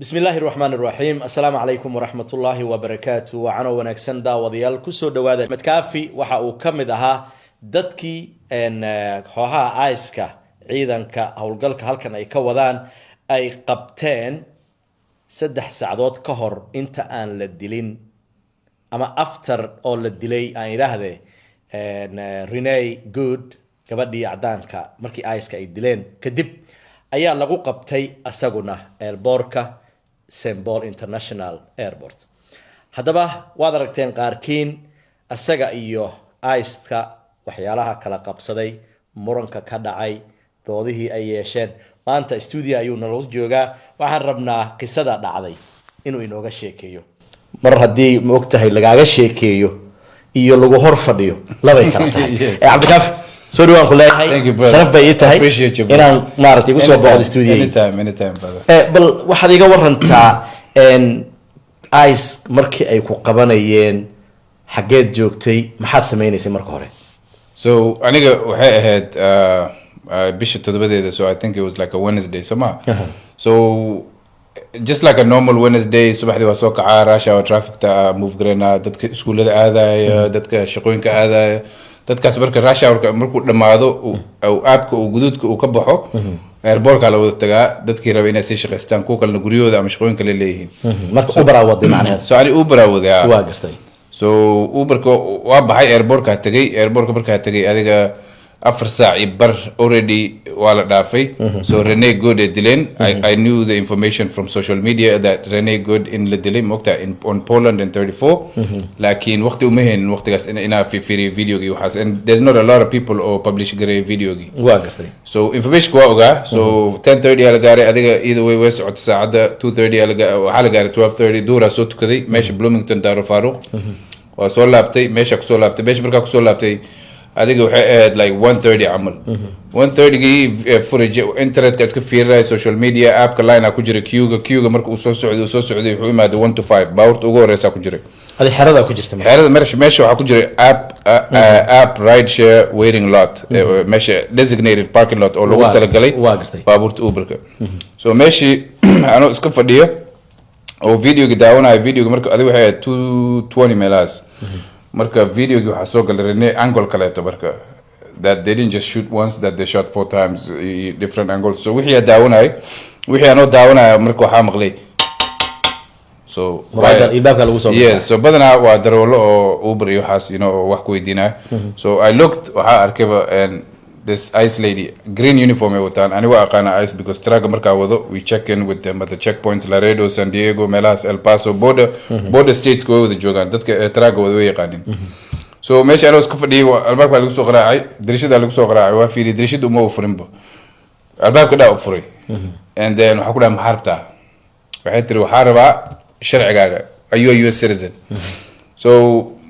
بسم الله الرحمن الرحيم السلام عليكم ورحمة الله وبركاته وعنا ونكسن داوديال كسو دوادا متكافي waxa uu kamid ahaa dadkii kooxaha aiska ciidanka howlgalka halkan ay ka wadaan ay qabteen 3 saacadood ka hor inta aan la dilin ama after oo la dilay aan yiraahday Renee Good gabadhii cadaanka markii aiska ay dileen kadib ayaa lagu qabtay asaguna airportka Symbol International Airport. Haddaba waad aragteen qaarkiin asaga iyo aiska waxyaalaha kala qabsaday muranka ka dhacay doodihii ay yeesheen maanta studio ayuu nala joogaa waxaan rabnaa qisada dhacday inuu inooga sheekeeyo mar hadii ma ogtahay lagaaga sheekeeyo iyo lagu hor fadhiyo labay kala tahay Cabdikaaf soo dhawaan ku leeyahay sharaf bay ii tahay inaan maartay ugu soo booqdo studio anytime brother bal waxaad iga warantaa ice markii ay ku qabanayeen xageed joogtay maxaad sameeynaysaa marka hore so aniga waxay ahayd bisha todobadeeda so I think it was like a Wednesday so just like a normal Wednesday subaxdii waa soo kacaa rush hour traffic ta move garena dadka iskuulada aadaya dadka shaqooyinka aadaya dadkaas marka rush hour markuu dhamaado oo aabka oo guduudka uu ka baxo airportka la wada tagaa dadkii rabay inay si shaqeystaan ku kala guriyooda ama shaqooyinka la leeyihiin marka Uber wadi macnaheedu so ani Uber wada waa gartay so Uberka waa baxay airportka marka tagay adiga 4 saac bar already wala dhaafay so Renee Good dilen I knew the information from social media that Renee Good in la dilay mogta on Poland in 34 laakiin waqti uma heen waqtigaas ina fi video gi waxaas and there's not a lot of people or publish garay video gi waa gartay so information waa ogaa so 10:30 ala gaaray adiga either way socod saacada 2:30 ala gaaray 12:30 duura soo tukaday meesha Bloomington Daro Faruq waa soo laabtay meesha ku soo laabtay meesha markaa ku soo laabtay adiga waxay ahayd like 1:30 amal 1:30 gi footage internet ka iska fiiray social media app ka line ku jira queue marka uu soo socday wuxuu imaaday 1 to 5 baawrta ugu horeysa ku jiray hadi xerada ku jirtay xerada meesha waxa ku jiray app ride share waiting lot meesha designated parking lot oo lagu talagalay baabuurta Uberka so meeshi ano iska fadhiyo oo video gi daawanay marka adiga waxay 220 meelas marka video gi waxa soo galay Renee angle kaleeto marka that they didn't just shoot once that they shot 4 times different angles so wixii aan daawanay marka waxa maqlay so ibaabka lagu soo yes so badana waa daroolo oo Uber iyo waxaas wax ku weydiinaa so I looked waxa arkayba and this ice lady green uniform ay wataan aniga aqaana ice because traga marka wado we check in with them at the checkpoints Laredo San Diego Melas El Paso border states go wada joogan dadka traga wada way yaqaanin so meesha aan isku fadhiyo albaabka lagu soo qaraacay dirishada lagu soo qaraacay waa fiiri dirishadu uma furinba albaabka daa u furay and then waxa ku dhahay maxarbta waxay tiri waxa rabaa sharcigaaga ayuu US citizen so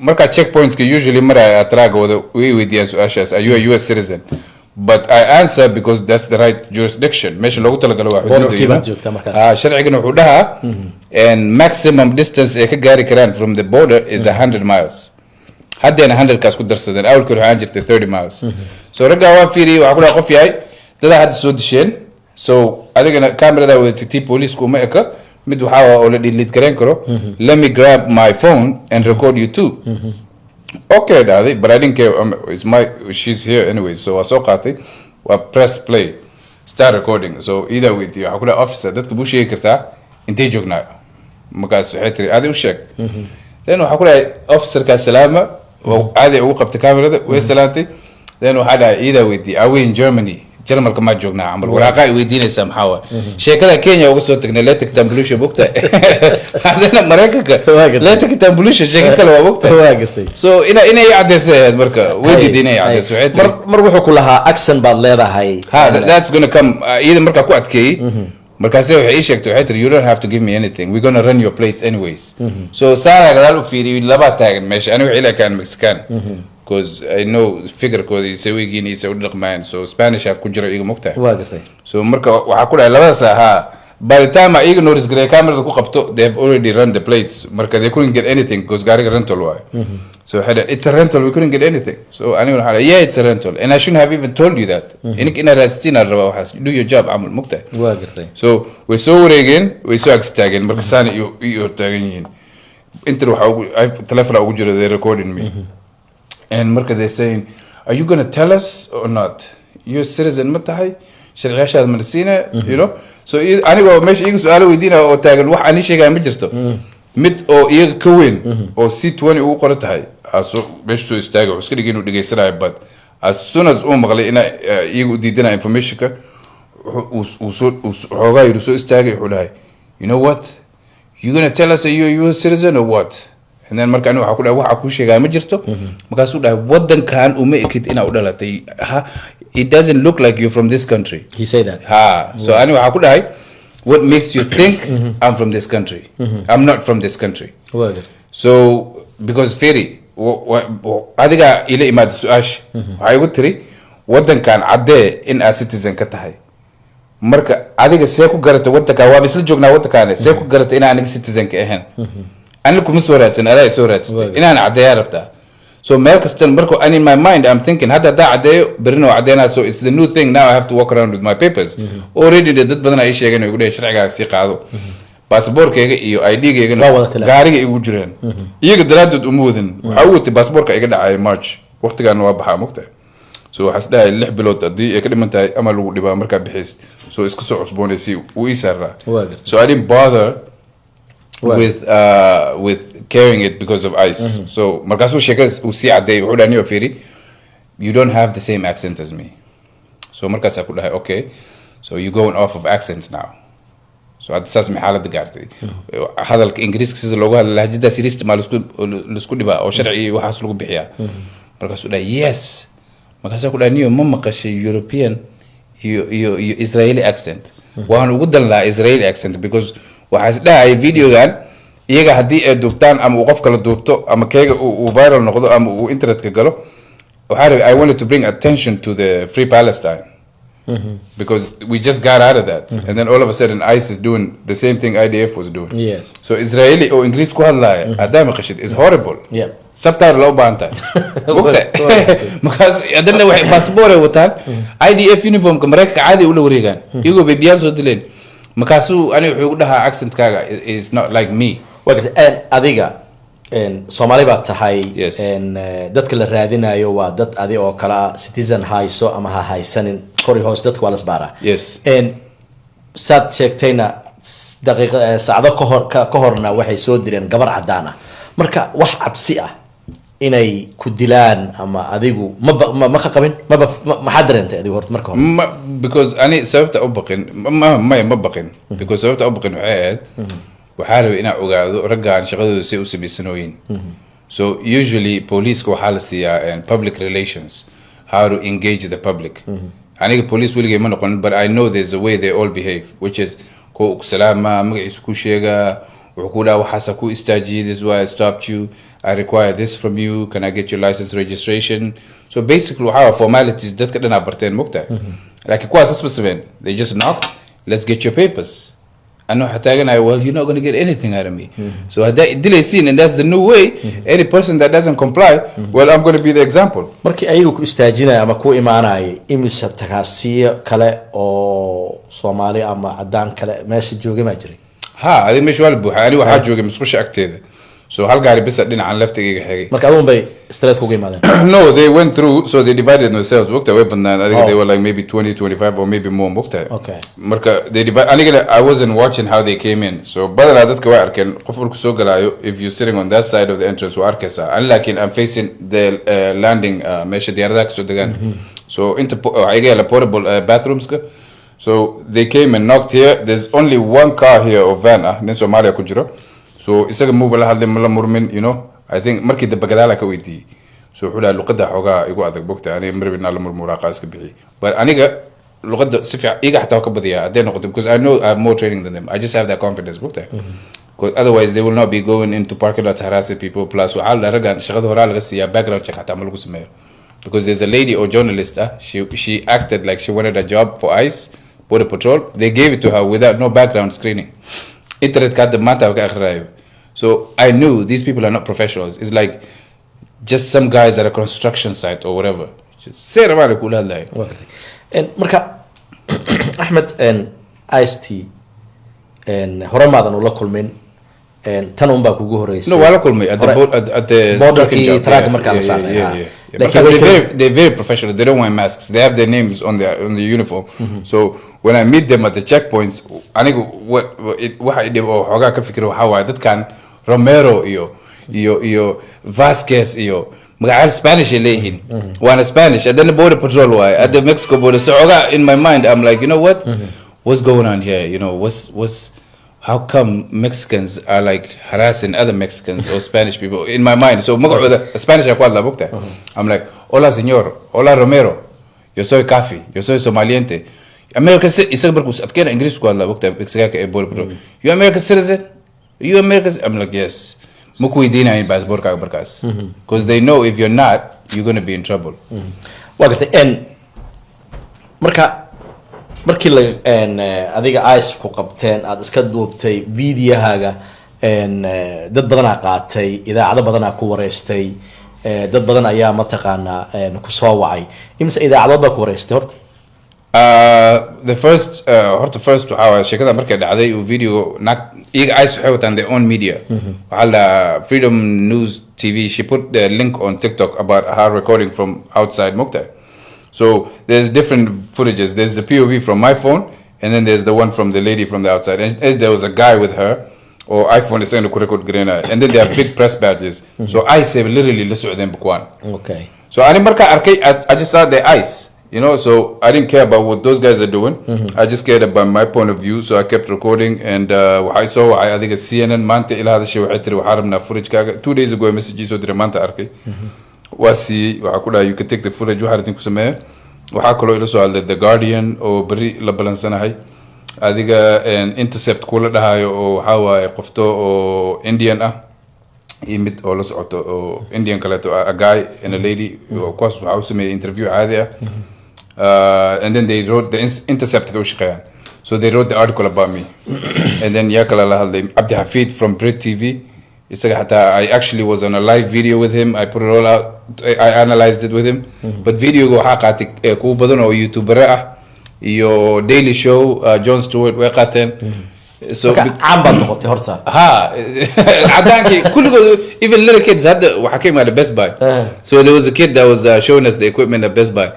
marka checkpoints ka usually mara traga wada way weydiiyaan su'aashaas ayuu US citizen but I answer because that's the right jurisdiction meesha loogu talagalo waa xuduudda sharcigan wuxuu dhahaa and maximum distance ay ka gaari karaan from the border is 100 miles haddana 100 kaas ku darsadeen awalkii waxaan jirtay 30 miles so raga waa fiiri waxa kula qof yahay dad hadda soo disheen so adigana kamerada wadatay police kuma eka mid waxa oo la delete garan karo let me grab my phone and record you too okay daddy but I didn't care she's here anyway so I saw qaatay wa press play start recording so either with you waxa kula officer dadka buu sheegi kartaa intee joognaa markaas waxay tiri aad u sheeg then waxa kula officer ka salaama oo aad ugu qabtay kamerada way salaantay then waxa dhahay either with you are we in Germany Jarmalka ma joognaa amal waraaqa ay weydiinaysaa maxaa waa sheekada Kenya uga soo tagnay leetak tambuluusha bogta hadana Mareykanka leetak tambuluusha sheeka kale waa bogta so inay cadeysay marka weydii inay cadeyso mar wuxuu ku lahaa accent baad leedahay that's going to come either marka ku adkeey markaas waxay ii sheegtay waxay tiri you don't have to give me anything we're going to run your plates anyways so saara gadaal u fiiriyo laba taagan meesha aniga wixii la kaan Mexican because I know figure koodi isawigiin isa u dhaqmaan so Spanish ku jira iga mogtahay waa gartay so marka waxa ku dhahay labada saaha by the time I notice the camera ku qabto they have already run the plates marka they couldn't get anything because gaariga rental waay so it's a rental we couldn't get anything so anyway yeah it's a rental and I shouldn't have even told you that inik ina raastina raba waxaas do your job amal mugta waa gartay so way soo wareegeen way soo agstaageen marka saan iyo taagan yihiin inta waxa telephone ugu jiro they recording me and marka they saying are you going to tell us or not you citizen ma tahay sharciyaashaad marsiina you know so aniga meesha igu su'aalo weydiina oo taagan wax aan sheegay ma jirto mid oo iyaga ka weyn oo C20 ugu qoran tahay aso meesha soo istaagay iska dhigay inuu dhageysanayo but as soon as uu maqlay ina iyagu diidana information ka uu xoogaa yiri soo istaagay wuxuu dhahay you know what you going to tell us are you a citizen or what and then marka aniga waxa ku dhahay waxa ku sheegay ma jirto markaas uu dhahay wadankan uma ekid ina u dhalatay it doesn't look like you're from this country he said that so aniga waxa ku dhahay what makes you think I'm from this country I'm not from this country so because ferry adiga ila imaad su'aash waxa igu tiri wadankan cadee in a citizen ka tahay marka adiga see ku garata wadanka waa isla joognaa wadankan see ku garata in aan citizen ka ahayn aniga kuma soo raadsan adaa soo raadsatay inaan cadeeyaa rabtaa so meel kastan marka in my mind I'm thinking hadda cadeeyo berino cadeena so it's the new thing now I have to walk around with my papers already dad badan ay sheegeen igu dhahay sharciga si qaado passportkayga iyo ID-gayga gaariga igu jireen iyaga daraadad uma wadan waxa uu watay passportka iga dhacay March waqtigan waa baxaa mugtay so waxaas dhahay 6 bilood hadii ay ka dhiman tahay ama lagu dhibaa marka bixis so iska soo cusboonaysi uu isarra so I didn't bother with carrying it because of ICE so markaasuu sheekaas uu si cadeey wuxuu dhaaniyo fiiri you don't have the same accent as me so markaas ku dhahay okay so you going off of accents now so adsas maxalada gaartay hadalka ingiriiska sida loogu hadlo lahjada sirista ma isku dhibaa oo sharci waxaas lagu bixiyaa markaasuu dhahay yes markaas ku dhaaniyo ma maqashay European iyo Israeli accent waan ugu dan lahaa Israeli accent because waxaas dhahay videogan iyaga hadii ay duubtaan ama uu qof kala duubto ama keega uu viral noqdo ama uu internet ka galo waxa I wanted to bring attention to the Free Palestine because we just got out of that and then all of a sudden ICE is doing the same thing IDF was doing yes so Israeli or English ku hadlaya adama qashid is horrible subtitle loo baanta because adana wax passport ay wataan IDF uniform ka Mareykanka caadi u la wareegaan iyagu beebiyaan soo dileen markaasuu aniga wuxuu dhahaa accent kaaga is not like me adiga Soomaali baa tahay dadka la raadinayo waa dad adi oo kala citizen hayso ama ha haysanin kori hoos dadka waa la isbaaraa yes saad sheegtayna daqiiqo saacado ka horna waxay soo direen gabar cadaan ah marka wax cabsi ah inay ku dilaan ama adigu ma ka qabin ma dareentay adigu horta marka hore because ani sababta u baqin ma baqin because sababta u baqin waxay ahayd waxaa rabay inaan ogaado raggaan shaqadooda si u samaysanooyin so usually police waxaa la siiyaa public relations how to engage the public aniga police weligay ma noqon but I know there's a way they all behave which is ko salaama magaciisa ku sheega wuxuu ku dhaw waxa ku istaajiyay this why I stopped you I require this from you can I get your license registration so basically waxa formalities dadka dhan barteen mugtaa laakiin kuwaas isbasbeen they just knocked let's get your papers أنا حتاجنا well you're not going to get anything out of me so هذا دليسين and that's the new way any person that doesn't comply well I'm going to be the example markii ayagu ku istaajinay ama ku imaanay imisa tagaasiyo kale oo Soomaali ama cadaan kale meesha joogay ma jiray ha adiga meesha wal buuxa ani waxa joogay musqusha agteeda so hal gaari bis dhinacan laftiga xigay marka adoon bay straight ku yimaadeen no they went through so they divided themselves booked away banaan I think they were like maybe 20 25 or maybe more booked okay marka they divide I wasn't watching how they came in so badala dadka way arkeen qof markuu soo galaayo if you're sitting on that side of the entrance waa arkaysa unlike I'm facing the landing meesha diyaaradaha ka soo degaan so inta ayaga la portable bathrooms ka so they came and knocked here there's only one car here or van nin Soomaaliya ku jiro so isaga move la hadlay la murmin you know I think markii daba gadaala ka weydii so wuxuu dhahay luqada xogaa igu adag bogta aniga marwina la murmura qaas ka bixi but aniga luqada si fiican iga xataa ka badiya aday noqdo because I know I have more training than them I just have that confidence bogta because otherwise they will not be going into parking lots harassing people plus waxa la ragan shaqada hore laga siiya background check xataa ma lagu sameeyo because there's a lady or journalist she acted like she wanted a job for ICE border patrol. They gave it to her without no background screening. Internet card maanta ka akhriyo. So I knew these people are not professionals. It's like just some guys at a construction site or whatever. Say rabaa kula hadlay. And marka Ahmed and Ice-T and horamadan ula kulmeen and tan unba kugu horeysay. No, wala kulmay at the border track marka la saaray. Yeah. Because they're very professional. They don't wear masks. They have their names on the uniform. So when I meet them at the checkpoints, anigu waxa idhibo xogaa ka fikiro waxa waaye dadkan Romero iyo Vasquez iyo magaca Spanish leeyihiin waana Spanish and then the border patrol waaye at the Mexico border. So in my mind I'm like, you know what, what's going on here? You know, what's how come Mexicans are like harassing other Mexicans or Spanish people in my mind? So Spanish I'm like, hola señor, hola Romero, yo soy Kafi, yo soy somaliente. American citizen, English you American citizen? You American? I'm like, yes. Because they know if you're not, you're going to be in trouble. And markii la adiga ice ku qabteen aad iska duubtay videohaaga dad badan qaatay idaacado badan ku wareystay dad badan ayaa ma taqaana ku soo wacay imsa idaacadood ku wareystay horta the first waxa sheekada markay dhacday oo video iyaga ice waxay wataan their own media waxa la Freedom News TV, she put the link on TikTok about her recording from outside Mukta. So there's different footages. There's the POV from my phone, and then there's the one from the lady from the outside. And there was a guy with her, or iPhone is saying the record grena, and then they have big press badges. So I say literally listen to them bukwan. Okay. So I just saw the ice, you know. So I didn't care about what those guys are doing. I just cared about my point of view. So I kept recording, and I saw I think a CNN manta ila hada shay waxay harabna footage kaga 2 days ago messages so dire manta arkay. واسي وعكولا you can take the footage وحارتين كسمة وحاكلو إلى سؤال the Guardian أو بري لبلانسنا هاي هذيك an intercept كولا ده هاي أو حوا قفتو أو Indian يمت أو لسعته أو Indian كلاتو a guy and a lady وقاس وعاوسمي interview عادية and then they wrote the intercept كوشقيان so they wrote the article about me and then ياكل الله هذا عبد حفيد from Brit TV. I actually was on a live video with him. I put it all out. I analyzed it with him. But video go حقاتك كو بدون أو يوتيوبر يو daily show Jon Stewart وقاتن. So عم بنقطة هرتا. عدانك كل even little kids had وحكيم على Best Buy. So there was a kid that was showing us the equipment at Best Buy.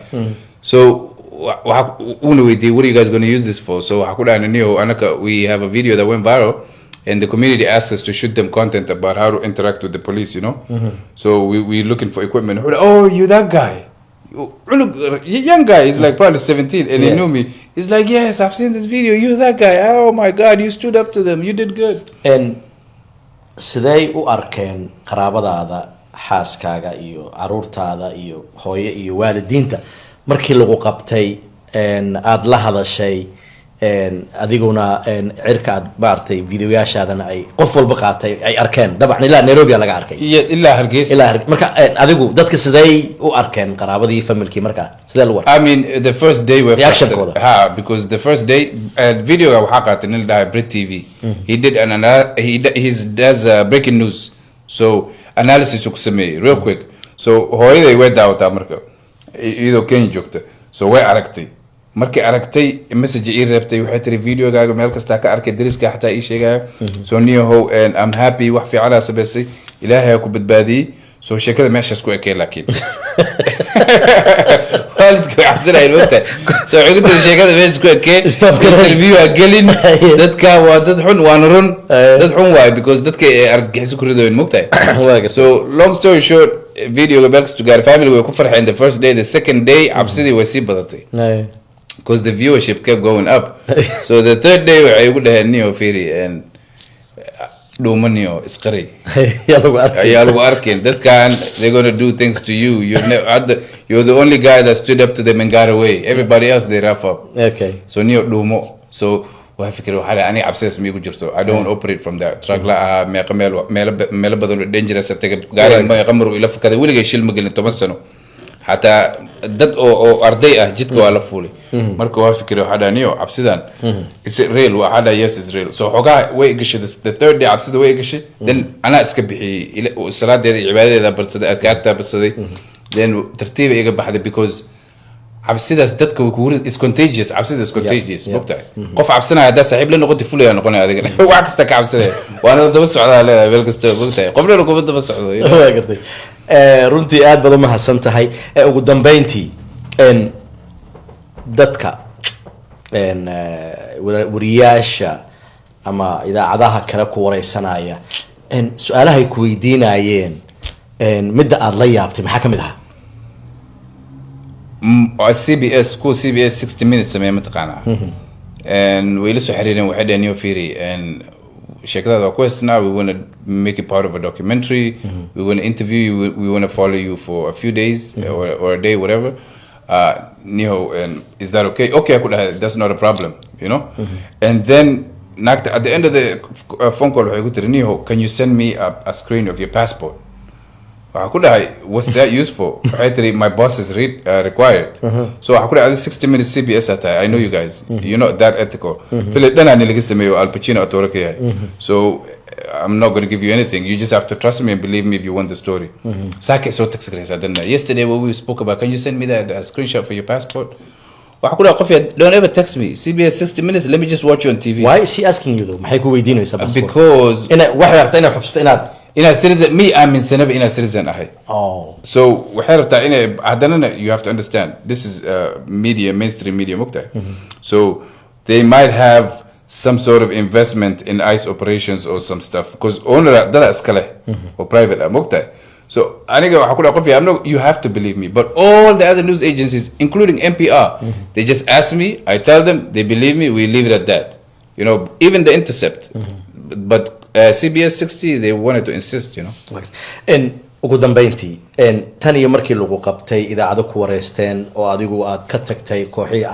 So what are you guys going to use this for? So we have a video that went viral. And the community asked us to shoot them content about how to interact with the police, you know. So we're looking for equipment. Oh, you that guy? Young guy. He's like probably 17, and he knew me. He's like, yes, I've seen this video. You that guy? Oh my God, you stood up to them. You did good. And siday u arkeen qaraabadaada xaaskaaga iyo caruurtaada iyo hooyo iyo waalidiinta markii lagu qabtay aad la hadashay adiguna cirka aad baartay videoyaashaadana ay qof walba qaatay ay arkeen dabcan ilaa Nairobi laga arkay ilaa Hargeysa marka adigu dadka siday u arkeen qaraabadii familkii marka sidee lagu I mean the first day we reaction because the first day video waxa qaatay nin dhahay Brit TV he did he does breaking news so analysis ku sameeyay real quick so hooyaday way daawata marka iyadoo Kenya joogta so way aragtay markii aragtay message ii reebtay waxay tiri videogaaga meel kasta ka arkay dariska xataa ii sheegay so niyahow and I'm happy wax fiican ah sameysay ilaahay ku badbaadiyay so sheekada meeshaas ku ekay laakiin waalidku xabsanay waqti so ugu sheekada meeshaas ku ekay interview galin dadka waa dad xun waan run dad xun waay because dadka argagixis ku ridooyin mugtay so long story short videoga meel kasta gaar family way ku farxeen the first day the second day absidii way sii badatay because the viewership kept going up. So the third day I would have Neo Ferry and Domanio Iskari. Yalu Arkin. That can they're gonna do things to you. You're the only guy that stood up to them and got away. Everybody else they wrap up. Okay. So Neo Domo. So I figure I obsessed me with I don't operate from that. Tragla Melabadon dangerous at the guy ila fakada wiliga shil magil tomasano. حتى dad oo arday ah jidka waa la fuulay marka waa fikir waxa dhaaniyo cabsidan is it real waxa dhaa yes is real so xogaa way gashay the third day cabsida way gashay then ana iska bixiyay salaadeeda cibaadadeeda barsaday arkaarta barsaday then tartiib iga baxday because cabsidaas dadka is contagious cabsida is contagious waqtiga qof cabsanaya hada saaxiib la noqotay fulaya noqonay adiga wax kasta ka cabsanay waana daba socdaa leedahay meel kasta waqtiga qofna kuma daba socdo waa gartay runtii aad baad u mahadsan tahay ugu dambeyntii dadka wariyaasha ama idaacadaha kale ku wareysanaya su'aalaha ay ku weydiinayeen midda aad la yaabtay maxaa kamid ah CBS 60 minutes samee mataqaana way la soo xiriireen waxay dhaheen fiiri shirkadda quest now we want to make it part of a documentary we want to interview you we want to follow you for a few days or a day whatever is that okay I could that's not a problem you know and then at the end of the phone call waxay ku tiri can you send me a screen of your passport I could what's that used for my boss is required so I could have 60 minutes CBS at I know you guys you're not that ethical Al Pacino so I'm not going to give you anything you just have to trust me and believe me if you want the story yesterday when we spoke about can you send me that screenshot for your passport don't ever text me CBS 60 minutes let me just watch you on TV why is she asking you though because in a citizen me I'm in a citizen so you have to understand this is media mainstream media so they might have some sort of investment in ICE operations or some stuff because owner or private so you have to believe me but all the other news agencies including NPR they just ask me I tell them they believe me we leave it at that even the Intercept but CBS 60 they wanted to insist ugu dambeyntii tan iyo markii lagu qabtay idaacado ku wareysteen oo adigu aad ka tagtay kooxii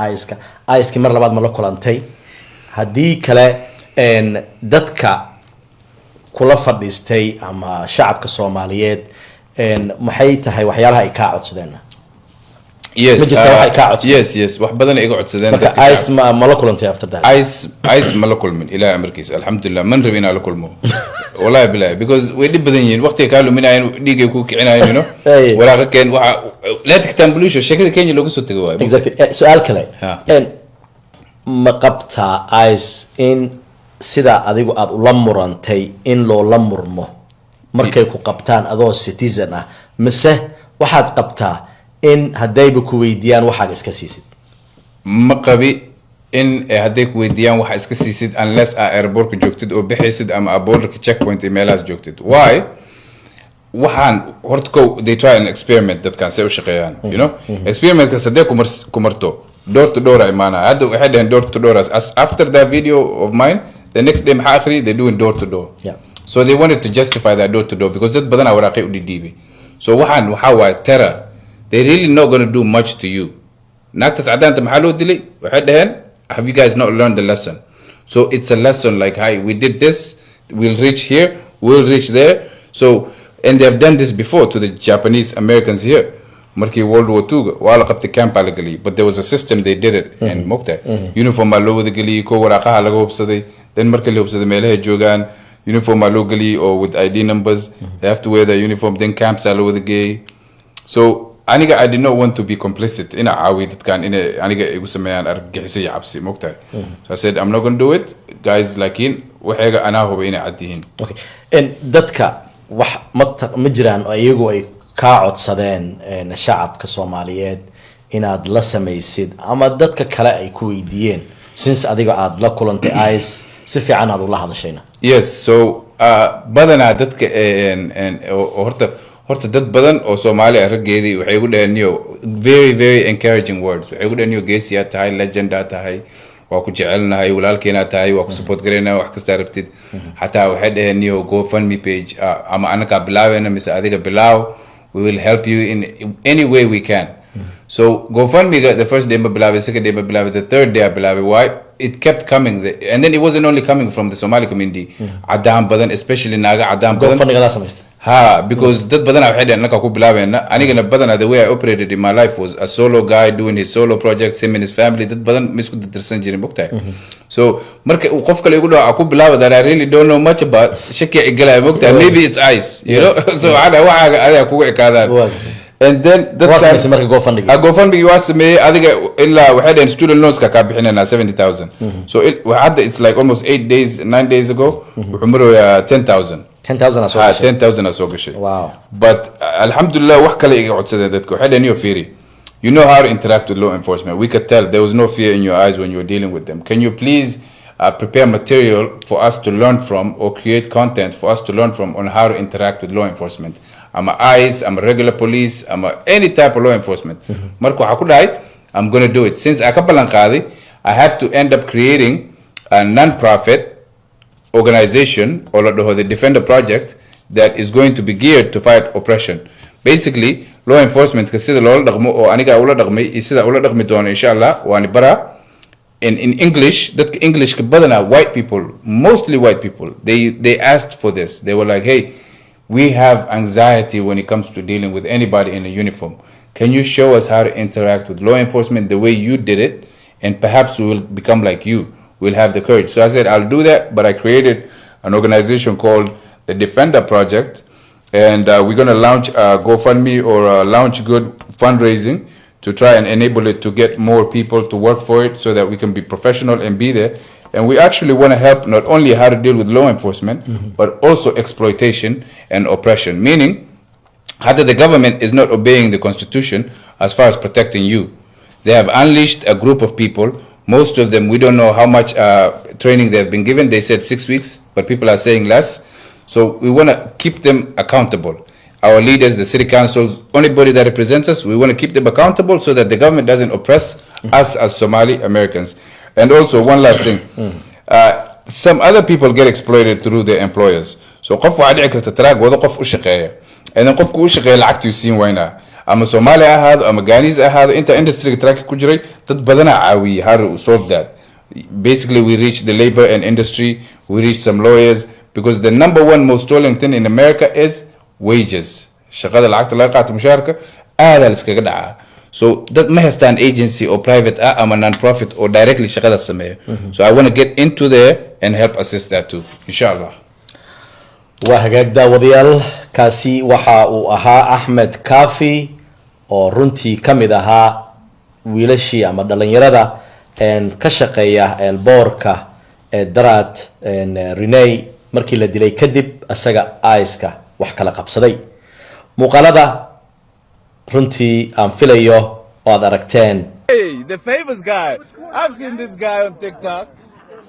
ICE mar labaad ma la kulantay hadii kale dadka kula fadhiistay ama shacabka Soomaaliyeed maxay tahay waxyaalaha ay ka codsadeen yes wax badan iga codsadeen dadka ICE ma la kulantay after that ICE ma la kulmin ilaa amarkiis alxamdulillah man rabina la kulmo wallahi billahi because way dib badan yihiin waqti ka luminayeen dhigay ku kicinayeen walaqa keen waxa la tagtaan bulisho shirkada Kenya lagu soo tagay exactly su'aal kale ma qabta ICE in sida adigu aad ula murantay in loo la murmo markay ku qabtaan adoo citizen ah mise waxaad qabtaa in hadayba ku weydiiyaan waxa iska siisid ma qabi in haday ku weydiiyaan waxa iska siisid unless airport joogtid oo bixisid ama border checkpoint emails joogtid why waxaan horta they try an experiment that can say shaqeeyaan experiment ka saddex ku marto door to door imaana hada waxay dhaheen door to door as after that video of mine the next day they're doing door to door so they wanted to justify that door to door because dad badan waraaqay u dhidhiibay so waxa waa terror they really not going to do much to you naagtas cadaanta maxaa loo dilay waxay dhaheen have you guys not learned the lesson so it's a lesson like hi we did this we'll reach here we'll reach there so and they have done this before to the Japanese Americans here markii World War II waa la qabtay camp la galiyay but there was a system they did it and mogta uniform loo wada galiyay ko waraaqaha laga hubsaday then markii la hubsaday meelaha joogan uniform loo galiyay or with ID numbers they have to wear their uniform then camps loo wada geeyay so aniga I did not want to be complicit in caawi dadkan in aniga igu sameeyaan argagixiso iyo cabsi mogtahay so I said I'm not going to do it guys laakiin waxayga ana hubo inay cadiin okay dadka wax ma jiraan ayagu ay ka codsadeen shacabka Soomaaliyeed inaad la sameeysid ama dadka kale ay ku weydiiyeen since adiga aad la kulantay ICE si fiican aad ula hadashayna yes so badana dadka horta dad badan oo Soomaali ah rageedii waxay ugu dhaheen very very encouraging words waxay ugu dhaheen geesiya tahay legend tahay waa ku jecelnahay walaalkeena tahay waa ku support gareena wax kasta rabtid hatta waxay dhaheen GoFundMe page ama anaka bilaawena mise adiga bilaaw we will help you in any way we can so GoFundMe the first day ma bilaaway second day ma bilaaway the third day bilaaway why it kept coming. And then it wasn't only coming from the Somali community. Adaan badan, especially Naga Adaan badan. GoFundMe-gada samaystay. Because that badana waxay dhaheen anaka ku bilaabeyna anigana badana the way I operated in my life was a solo guy doing his solo projects, him and his family. That badan ma isku dirsan jirin mogtahay. So marka uu qof kale igu dhaw ku bilaabo that I really don't know much about shaki igalay mogtahay, maybe it's ice, you know. So ana waxa adiga kugu ekaadaan. And then that time marka GoFundMe was me adiga illa waxay dhaheen student loans ka bixinayna 70,000. So it's like almost 9 days ago wuxuu maraya 10,000. 10,000 asoo gashay 10,000 asoo gashay. Wow. But alhamdulillah wax kale iga codsaday dadku waxay dhaheen fiiri, you know how to interact with law enforcement. We could tell there was no fear in your eyes when you were dealing with them. Can you please prepare material for us to learn from, or create content for us to learn from on how to interact with law enforcement? I'm a ICE, I'm a regular police, I'm a any type of law enforcement. Marko waxa ku dhahay, I'm going to do it. Since I kabalan qaadi, I had to end up creating a non-profit organization, or the Defender Project, that is going to be geared to fight oppression. Basically, law enforcement kasida loola dhaqmo oo aniga ula dhaqmay sida ula dhaqmi doono inshallah waani bara in English. That English ka badana white people, mostly white people, they asked for this. They were like, hey, we have anxiety when it comes to dealing with anybody in a uniform. Can you show us how to interact with law enforcement the way you did it, and perhaps we will become like you. We'll have the courage. So I said, I'll do that, but I created an organization called the Defender Project, and we're going to launch a GoFundMe or a Launch Good fundraising to try and enable it to get more people to work for it so that we can be professional and be there. And we actually want to help not only how to deal with law enforcement, but also exploitation and oppression, meaning how the government is not obeying the Constitution as far as protecting you. They have unleashed a group of people. Most of them, we don't know how much training they have been given. They said 6 weeks, but people are saying less. So we want to keep them accountable. Our leaders, the city councils, anybody that represents us, we want to keep them accountable so that the government doesn't oppress us as Somali Americans. And also, one last thing. Some other people get exploited through their employers. So qof waxa dhici karta taraag wada qof u shaqeeya. And then qofku u shaqeeya lacagtii u siin wayna. Ama Somali ahaado ama Ghanese ahaado inta industry track ku jiray dad badana caawiye how to solve that. Basically, we reached the labor and industry, we reached some lawyers, because the number one most stolen thing in America is wages. Shaqada lacagta laga qaato mushaharka aad la iskaga dhacaa. So that ma haystaan agency or private ama non-profit or directly shaqada sameeyo. So I want to get into there and help assist that too, inshallah. waa hagaag daawadayaal, kaasi waxa uu ahaa Axmed Kaafi oo runtii ka mid ahaa wiilashii ama dhalinyarada ka shaqeeya boorka daraad Renay markii la dilay kadib asaga ICE-ka wax kala qabsaday. Muuqaalada runtii aan filayo oo aad aragteen. Hey, the famous guy. I've seen this guy on TikTok.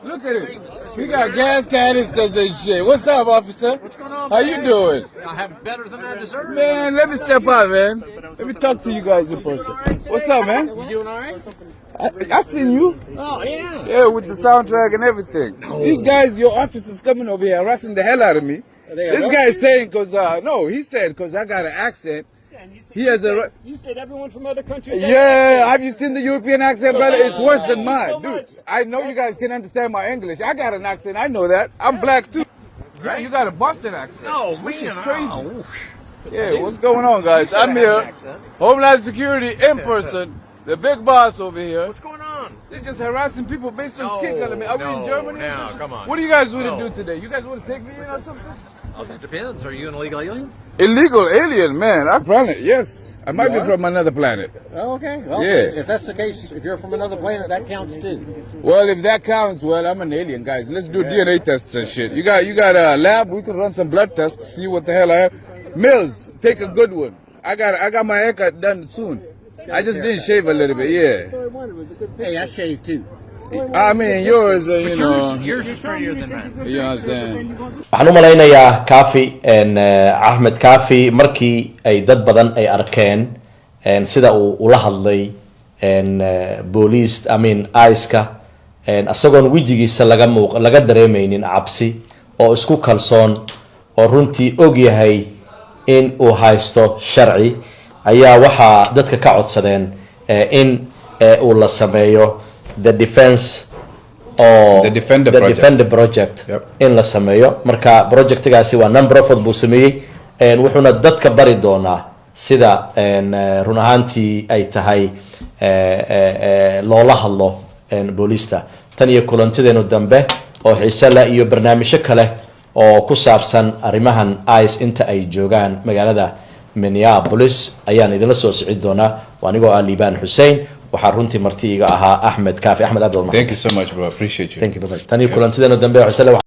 Look at him. He got gas canisters and shit. What's up, officer? What's going on? How you doing? I have better than I deserve. Man, let me step out, man. Let me talk to you guys in person. What's up, man? You doing all right? I seen you. Oh, yeah. Yeah, with the soundtrack and everything. These guys, your officers coming over here harassing the hell out of me. This guy is saying, he said, because I got an accent. He has a. You said everyone from other countries. Yeah, have you seen the European accent, brother? It's worse than mine, so dude. much. I know you guys can understand my English. I got an accent. I know that. I'm black too. Yeah, you got a Boston accent. Oh, which is man, crazy. oh. Yeah, what's going on, guys? I'm here, Homeland Security in person. The big boss over here. What's going on? They're just harassing people based on skin color. Man, are we in Germany? or No, something? come on. What do you guys want to do today? You guys want to take me in or something? Oh, that depends. Are you an illegal alien? Illegal alien, man. Our planet, yes. I might be from another planet. Oh, okay. Well, Yeah. if that's the case, if you're from another planet, that counts too. Well, if that counts, well, I'm an alien, guys. Let's do DNA tests and shit. You got a lab? We can run some blood tests, see what the hell I have. Mills, take a good one. I got my haircut done soon. I just didn't shave a little bit, yeah. Hey, I shaved too. I mean, yours, you know. Yours is prettier than mine. You know what I'm saying? waxaan u malaynayaa Kaafi Axmed Kaafi markii ay dad badan ay arkeen sida uu ula hadlay booliis ICE-ka asagoon wejigiisa laga dareemaynin cabsi oo isku kalsoon oo runtii og yahay in uu haysto sharci ayaa waxa dadka ka codsadeen in uu la sameeyo the defense oo The Defender The Project. Defender Project Yep. in la sameeyo. Marka projectgaasi waa non-profit buu sameeyey wuxuuna dadka bari doonaa sida run ahaantii ay tahay loola hadlo booliista. Tan iyo kulantideenu dambe oo xiise leh iyo barnaamijyo kale oo ku saabsan arrimahan ICE inta ay joogaan magaalada Minneapolis ayaan idinla soo socon doonaa. Waa anigoo ah Liibaan Xuseen, waxaa runtii marti iga ahaa Axmed Kaafi. Axmed, aad baad Thank you so much, bro. Appreciate you. Thank you. Tan iyo kulantideenu dambe oo xiise leh.